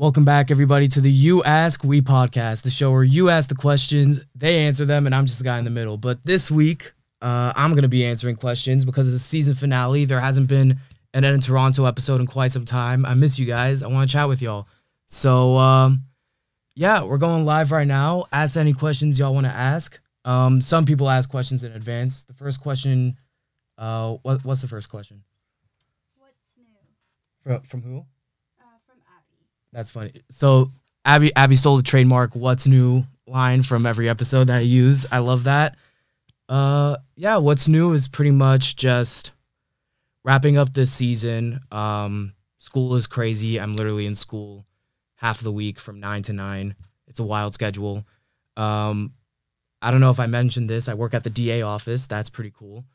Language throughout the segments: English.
Welcome back, everybody, to the You Ask We podcast, the show where you ask the questions, they answer them, and I'm just a guy in the middle. But this week, I'm going to be answering questions because of the season finale. There hasn't been an Ed in Toronto episode in quite some time. I miss you guys. I want to chat with y'all. So, yeah, we're going live right now. Ask any questions y'all want to ask. Some people ask questions in advance. The first question, what's the first question? What's new? From who? From Abby. That's funny. So Abby stole the trademark "What's new" line from every episode that I use. I love that. Yeah, what's new is pretty much just wrapping up this season. School is crazy. I'm literally in school half of the week from 9 to 9. It's a wild schedule. I don't know if I mentioned this. I work at the DA office. That's pretty cool.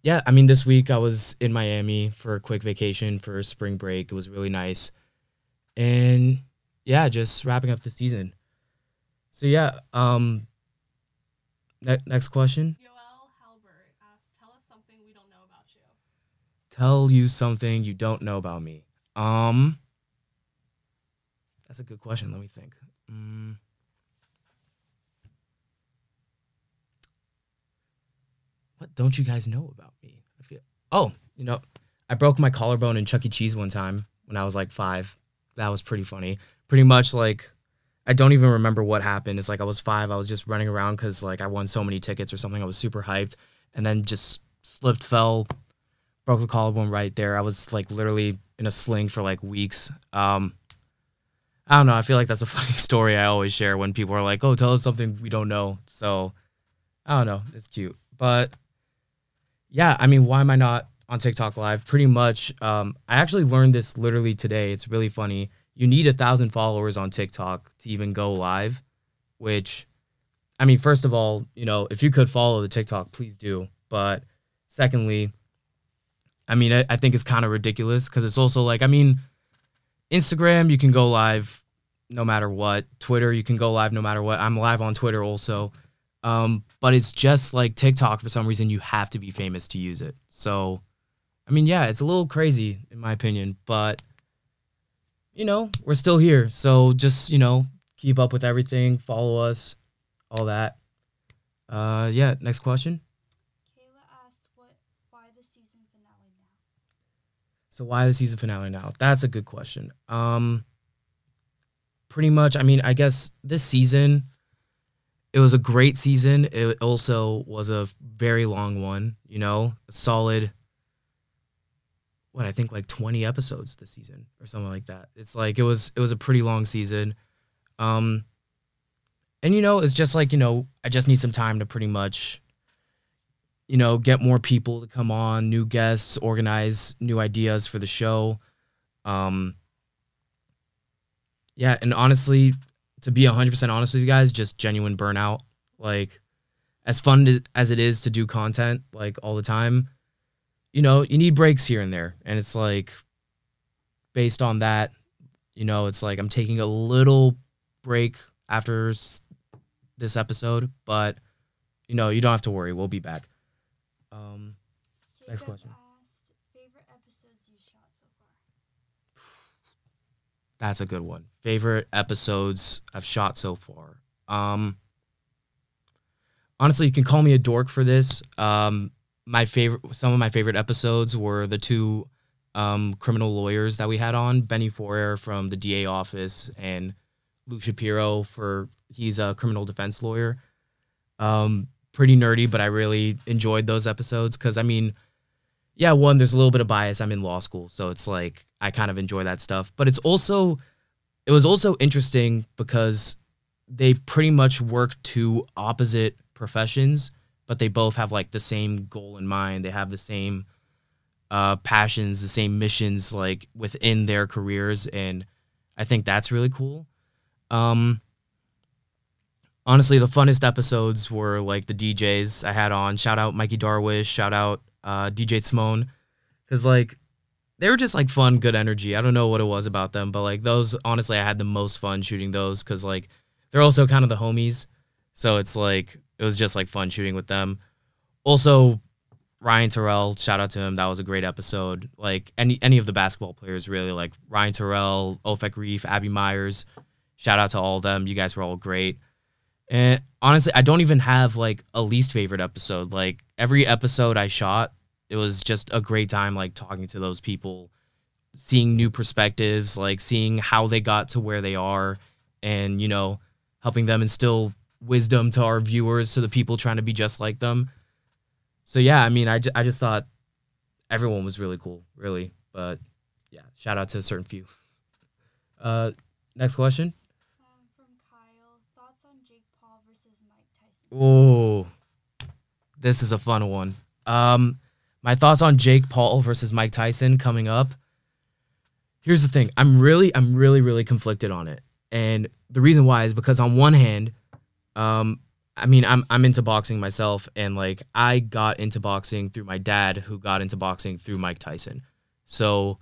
Yeah, I mean, this week I was in Miami for a quick vacation for spring break. It was really nice. And yeah, just wrapping up the season. So yeah, next question. Yoel Halbert asked, tell us something we don't know about you. Tell you something you don't know about me. That's a good question. Let me think. What don't you guys know about me? I broke my collarbone in Chuck E. Cheese one time when I was like 5. That was pretty funny. Pretty much like, I don't even remember what happened. It's like I was 5. I was just running around because like I won so many tickets or something. I was super hyped and then just slipped, fell, broke the collarbone right there. I was like literally in a sling for like weeks. I don't know. I feel like that's a funny story I always share when people are like, oh, tell us something we don't know. So I don't know. It's cute. But yeah, I mean, why am I not on TikTok Live? Pretty much, I actually learned this literally today. It's really funny. You need 1,000 followers on TikTok to even go live, which, I mean, first of all, if you could follow the TikTok, please do. But secondly, I mean, I think it's kind of ridiculous because it's also like, I mean, Instagram, you can go live no matter what. Twitter, you can go live no matter what. I'm live on Twitter also. But it's just like TikTok, for some reason, you have to be famous to use it. So, I mean, yeah, it's a little crazy in my opinion, but we're still here. So just, keep up with everything, follow us, all that. Yeah, next question. Kayla asked, why the season finale now? So why the season finale now? That's a good question. Pretty much, I mean, I guess this season, it was a great season. It also was a very long one, a solid, I think like 20 episodes this season or something like that. It's like, it was a pretty long season. And it's just like, I just need some time to pretty much, get more people to come on, new guests, organize new ideas for the show. Yeah. And honestly, to be 100% honest with you guys, just genuine burnout. Like, as fun as it is to do content, like, all the time, you need breaks here and there. And it's like, based on that, it's like I'm taking a little break after this episode, but, you don't have to worry. We'll be back. Next question. Asked, favorite episodes you shot so far? That's a good one. Favorite episodes I've shot so far. Honestly, you can call me a dork for this. Some of my favorite episodes were the 2 criminal lawyers that we had on, Benny Forer from the DA office and Luke Shapiro he's a criminal defense lawyer. Pretty nerdy, but I really enjoyed those episodes because, I mean, yeah, one, there's a little bit of bias. I'm in law school, so it's like I kind of enjoy that stuff. But it was also interesting because they pretty much work 2 opposite professions, but they both have like the same goal in mind. They have the same passions, the same missions, like within their careers, and I think that's really cool. Honestly, the funnest episodes were like the DJs I had on. Shout out Mikey Darwish. Shout out DJ Simone, because like they were just like fun, good energy. I don't know what it was about them, but like those, honestly, I had the most fun shooting those because like they're also kind of the homies. So it's like, it was just like fun shooting with them. Also, Ryan Terrell, shout out to him. That was a great episode. Like any of the basketball players, really, like Ryan Terrell, Ofek Reef, Abby Myers. Shout out to all of them. You guys were all great. And honestly, I don't even have like a least favorite episode. Like every episode I shot, it was just a great time, like talking to those people, seeing new perspectives, like seeing how they got to where they are, and helping them instill wisdom to our viewers, to the people trying to be just like them. So yeah, I mean, I just thought everyone was really cool, really. But yeah, shout out to a certain few. Next question. From Kyle, thoughts on Jake Paul versus Mike Tyson? Oh, this is a fun one. My thoughts on Jake Paul versus Mike Tyson coming up. Here's the thing. I'm really conflicted on it. And the reason why is because on one hand, I mean, I'm into boxing myself, and like I got into boxing through my dad, who got into boxing through Mike Tyson. So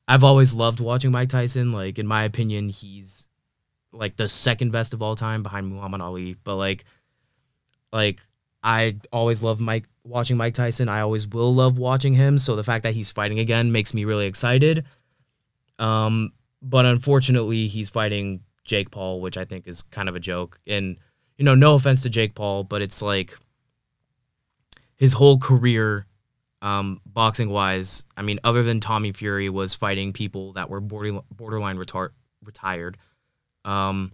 I've always loved watching Mike Tyson. Like, in my opinion, he's like the second best of all time behind Muhammad Ali. But like I always love watching Mike Tyson. I always will love watching him. So the fact that he's fighting again makes me really excited. But unfortunately, he's fighting Jake Paul, which I think is kind of a joke. And no offense to Jake Paul, but it's like his whole career, boxing wise, I mean, other than Tommy Fury, was fighting people that were borderline retired. And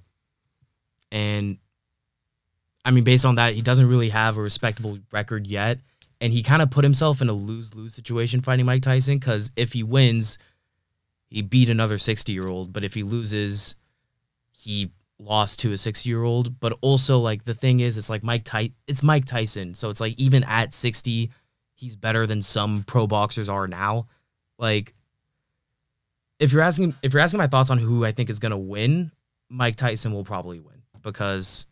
I mean, based on that, he doesn't really have a respectable record yet. And he kind of put himself in a lose-lose situation fighting Mike Tyson, because if he wins, he beat another 60-year-old. But if he loses, he lost to a 60-year-old. But also, like, the thing is, it's like it's Mike Tyson. So it's like, even at 60, he's better than some pro boxers are now. Like, if you're asking my thoughts on who I think is gonna win, Mike Tyson will probably win, because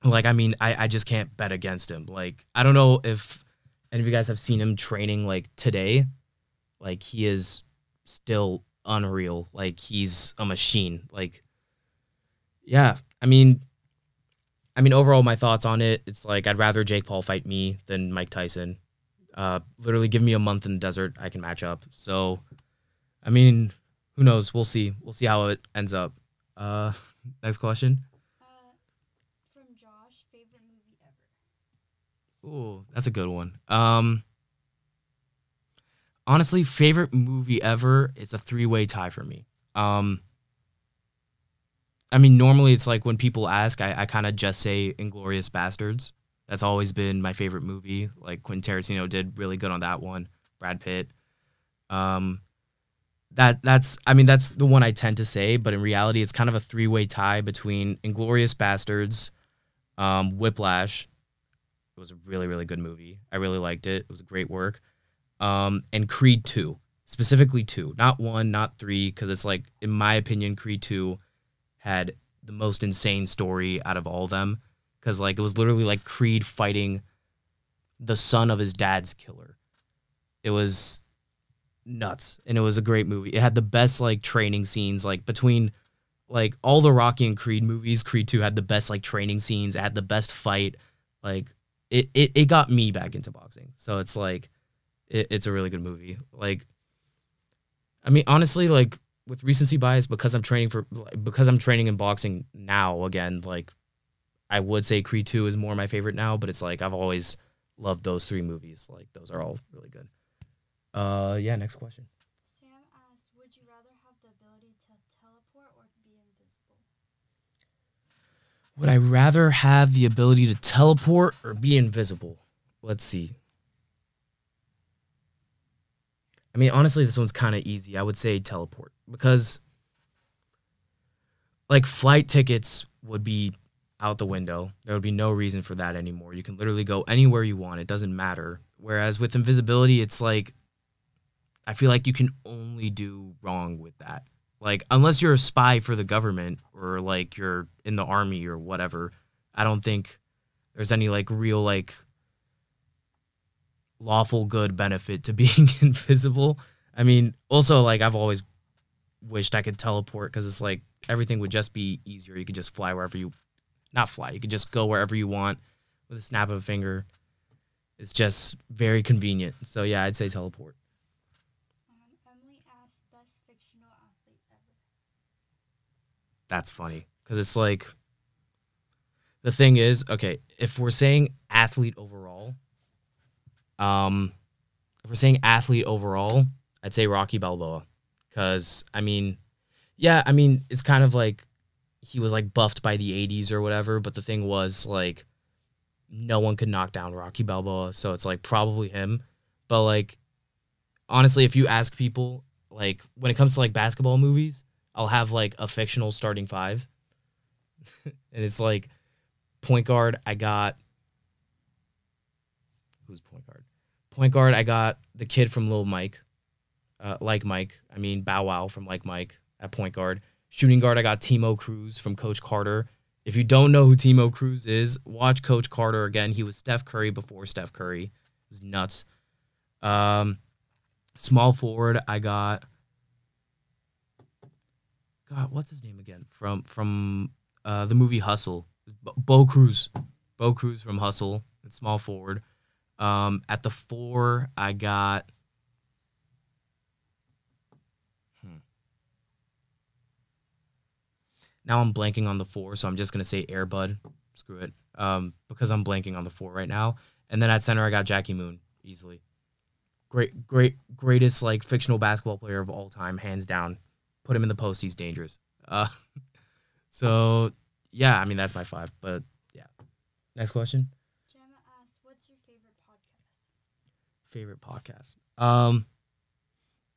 like, I mean, I just can't bet against him. Like, I don't know if any of you guys have seen him training like today. Like, he is still unreal. Like, he's a machine. Like, yeah, I mean, overall, my thoughts on it, it's like, I'd rather Jake Paul fight me than Mike Tyson. Literally, give me a month in the desert, I can match up. So, I mean, who knows? We'll see. We'll see how it ends up. Next question. From Josh, favorite movie ever? Ooh, that's a good one. Honestly, favorite movie ever is a 3-way tie for me. I mean, normally it's like when people ask, I kind of just say Inglourious Bastards. That's always been my favorite movie. Like, Quentin Tarantino did really good on that one. Brad Pitt. That's the one I tend to say, but in reality, it's kind of a 3-way tie between Inglourious Bastards, Whiplash. It was a really good movie. I really liked it. It was a great work. And Creed 2, specifically 2, not 1, not 3, because it's like, in my opinion, Creed 2 had the most insane story out of all of them, because like, it was literally like Creed fighting the son of his dad's killer. It was nuts, and it was a great movie. It had the best like training scenes, like between like all the Rocky and Creed movies. Creed 2 had the best like training scenes. It had the best fight. Like, it got me back into boxing. So it's like, it's a really good movie. Like, I mean, honestly, like, with recency bias, because I'm training in boxing now again, like, I would say Creed 2 is more my favorite now, but it's like, I've always loved those 3 movies. Like, those are all really good. Yeah, next question. Sam asked, would you rather have the ability to teleport or to be invisible? Would I rather have the ability to teleport or be invisible? Let's see. I mean, honestly, this one's kind of easy. I would say teleport, because like, flight tickets would be out the window. There would be no reason for that anymore. You can literally go anywhere you want. It doesn't matter. Whereas with invisibility, it's like, I feel like you can only do wrong with that. Like, unless you're a spy for the government, or like you're in the army or whatever, I don't think there's any like real like lawful good benefit to being invisible. I mean, also, like, I've always wished I could teleport, because it's like, everything would just be easier. You could just fly wherever you, not fly, you could just go wherever you want with a snap of a finger. It's just very convenient. So yeah, I'd say teleport. Emily asked best fictional athlete ever. That's funny because it's like the thing is, okay, if we're saying athlete overall, um, if we're saying athlete overall, I'd say Rocky Balboa, because I mean, yeah, I mean it's kind of like he was like buffed by the '80s or whatever, but the thing was like no one could knock down Rocky Balboa, so it's like probably him. But like honestly, if you ask people, like when it comes to like basketball movies, I'll have like a fictional starting five, and it's like point guard. I got who's point guard? Point guard. I got the kid from Lil Mike, like Mike. I mean Bow Wow from Like Mike at point guard. Shooting guard. I got Timo Cruz from Coach Carter. If you don't know who Timo Cruz is, watch Coach Carter again. He was Steph Curry before Steph Curry. It was nuts. Small forward, I got God, what's his name again? From the movie Hustle. Bo Cruz. Bo Cruz from Hustle. It's small forward. At the four, I got now I'm blanking on the four, so I'm just gonna say Air Bud. Screw it. Because I'm blanking on the four right now. And then at center I got Jackie Moon, easily. Greatest like fictional basketball player of all time, hands down. Put him in the post, he's dangerous. So yeah, I mean that's my five. But yeah. Next question. Gemma asked, "What's your favorite podcast?" Favorite podcast.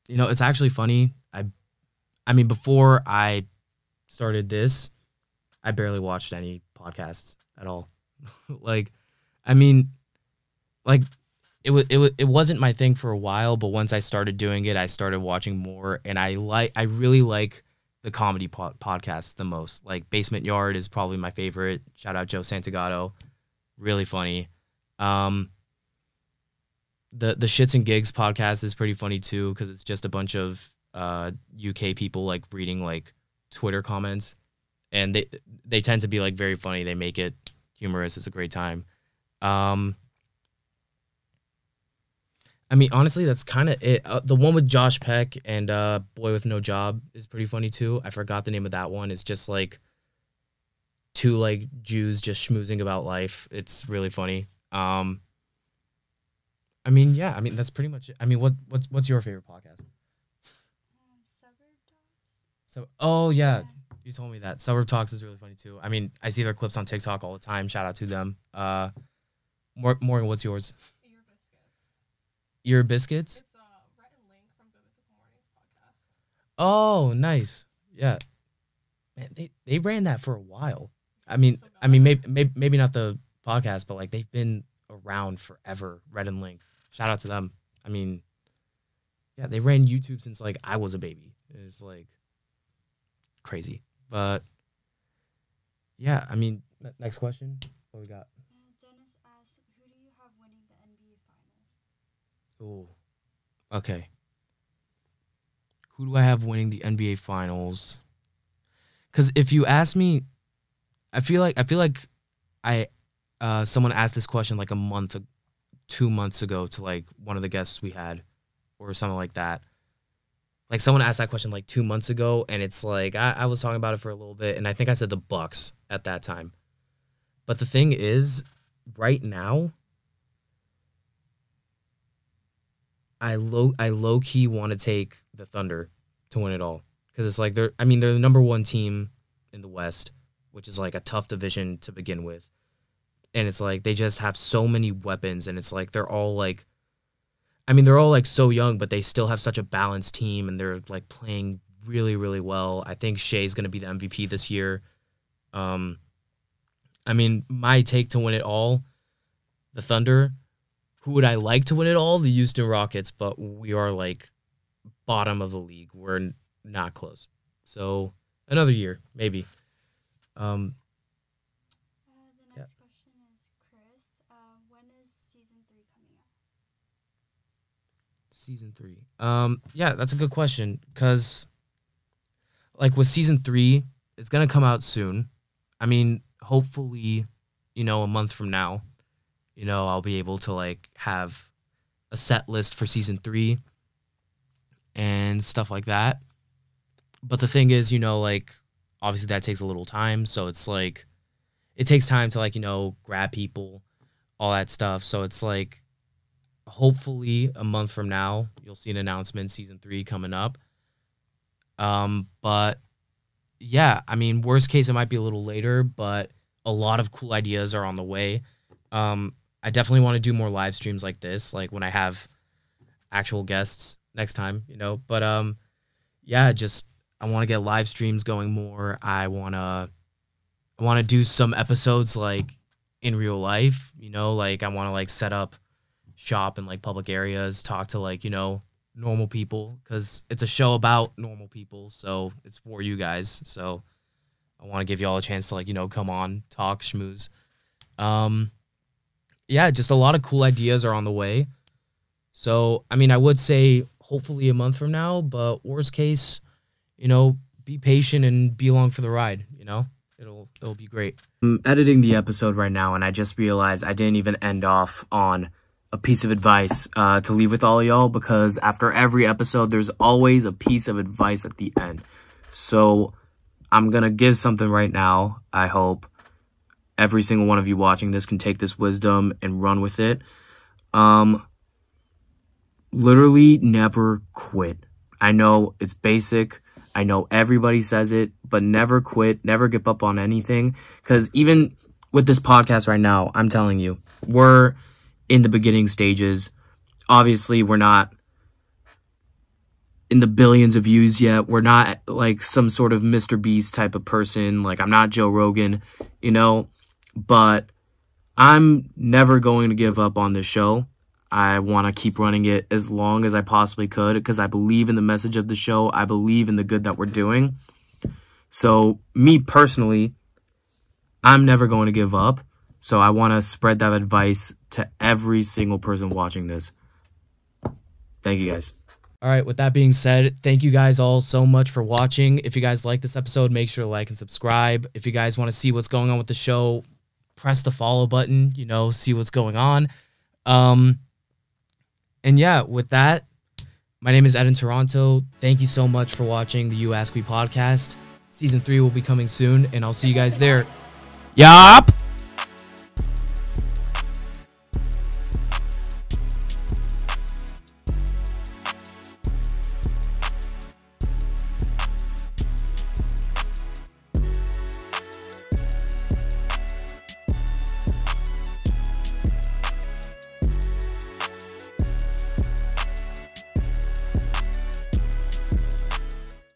It's actually funny. I mean before I started this, I barely watched any podcasts at all. Like, I mean, like it wasn't my thing for a while, but once I started doing it, I started watching more, and I really like the comedy podcasts the most. Like Basement Yard is probably my favorite. Shout out Joe Santagato, really funny. The Shits and Gigs podcast is pretty funny too because it's just a bunch of UK people like reading like Twitter comments, and they tend to be like very funny. They make it humorous. It's a great time. I mean, honestly, that's kind of it. The one with Josh Peck and Boy with No Job is pretty funny too. I forgot the name of that one. It's just like two like Jews just schmoozing about life. It's really funny. I mean, yeah. I mean, that's pretty much it. I mean, what's your favorite podcast? Suburb Dogs. So, oh yeah, you told me that. Suburb Talks is really funny too. I mean, I see their clips on TikTok all the time. Shout out to them. Morgan, what's yours? Ear Biscuits. Ear Biscuits? It's Rhett and Link from Good Mythical Mornings podcast. Oh, nice. Yeah. Man, they ran that for a while. I mean, Still got I mean, it. maybe not the podcast, but like they've been around forever. Rhett and Link. Shout out to them. I mean, yeah, they ran YouTube since like I was a baby. It's like crazy, but yeah. I mean, next question. What we got? Dennis asked, "Who do you have winning the NBA Finals?" Oh, okay. Who do I have winning the NBA Finals? Because if you ask me, I feel like I someone asked this question like 2 months ago to like one of the guests we had, or something like that. Like someone asked that question like 2 months ago, and it's like I was talking about it for a little bit, and I think I said the Bucks at that time. But the thing is, right now, I low key want to take the Thunder to win it all, because it's like they're the number one team in the West, which is like a tough division to begin with, and it's like they just have so many weapons, and it's like they're all like so young, but they still have such a balanced team, and they're like playing really, really well. I think Shea's gonna be the MVP this year. I mean, my take to win it all, the Thunder. Who would I like to win it all? The Houston Rockets, but we are like bottom of the league. We're not close. So another year, maybe. The Yeah. next question is Chris. When is season 3 coming out? Season 3. Yeah, that's a good question, because like with season 3, it's gonna come out soon. I mean, hopefully, a month from now. I'll be able to like have a set list for season 3 and stuff like that. But the thing is, like obviously that takes a little time, so it's like it takes time to like, grab people, all that stuff. So it's like hopefully a month from now you'll see an announcement, season 3 coming up. But yeah, I mean, worst case it might be a little later, but a lot of cool ideas are on the way. I definitely want to do more live streams like this, like when I have actual guests next time, But yeah, just I want to get live streams going more. I want to do some episodes like in real life, like I want to like set up shop in like public areas, talk to like, normal people, because it's a show about normal people, so it's for you guys. So I want to give you all a chance to like, come on, talk, schmooze. Yeah, just a lot of cool ideas are on the way. So, I mean, I would say hopefully a month from now, but worst case, be patient and be along for the ride, It'll be great. I'm editing the episode right now, and I just realized I didn't even end off on a piece of advice to leave with all of y'all, because after every episode, there's always a piece of advice at the end. So I'm going to give something right now. I hope every single one of you watching this can take this wisdom and run with it. Literally never quit. I know it's basic. I know everybody says it, but never quit, never give up on anything. Because even with this podcast right now, I'm telling you, we're in the beginning stages. Obviously, we're not in the billions of views yet. We're not like some sort of Mr. Beast type of person. Like, I'm not Joe Rogan, but I'm never going to give up on this show. I want to keep running it as long as I possibly could, because I believe in the message of the show. I believe in the good that we're doing. So me personally, I'm never going to give up. So I want to spread that advice to every single person watching this. Thank you guys. All right, with that being said, thank you guys all so much for watching. If you guys like this episode, make sure to like and subscribe. If you guys want to see what's going on with the show, press the follow button, see what's going on. And yeah, with that, my name is Ed in Toronto. Thank you so much for watching the You Ask Me podcast. Season 3 will be coming soon, and I'll see you guys there. Yup!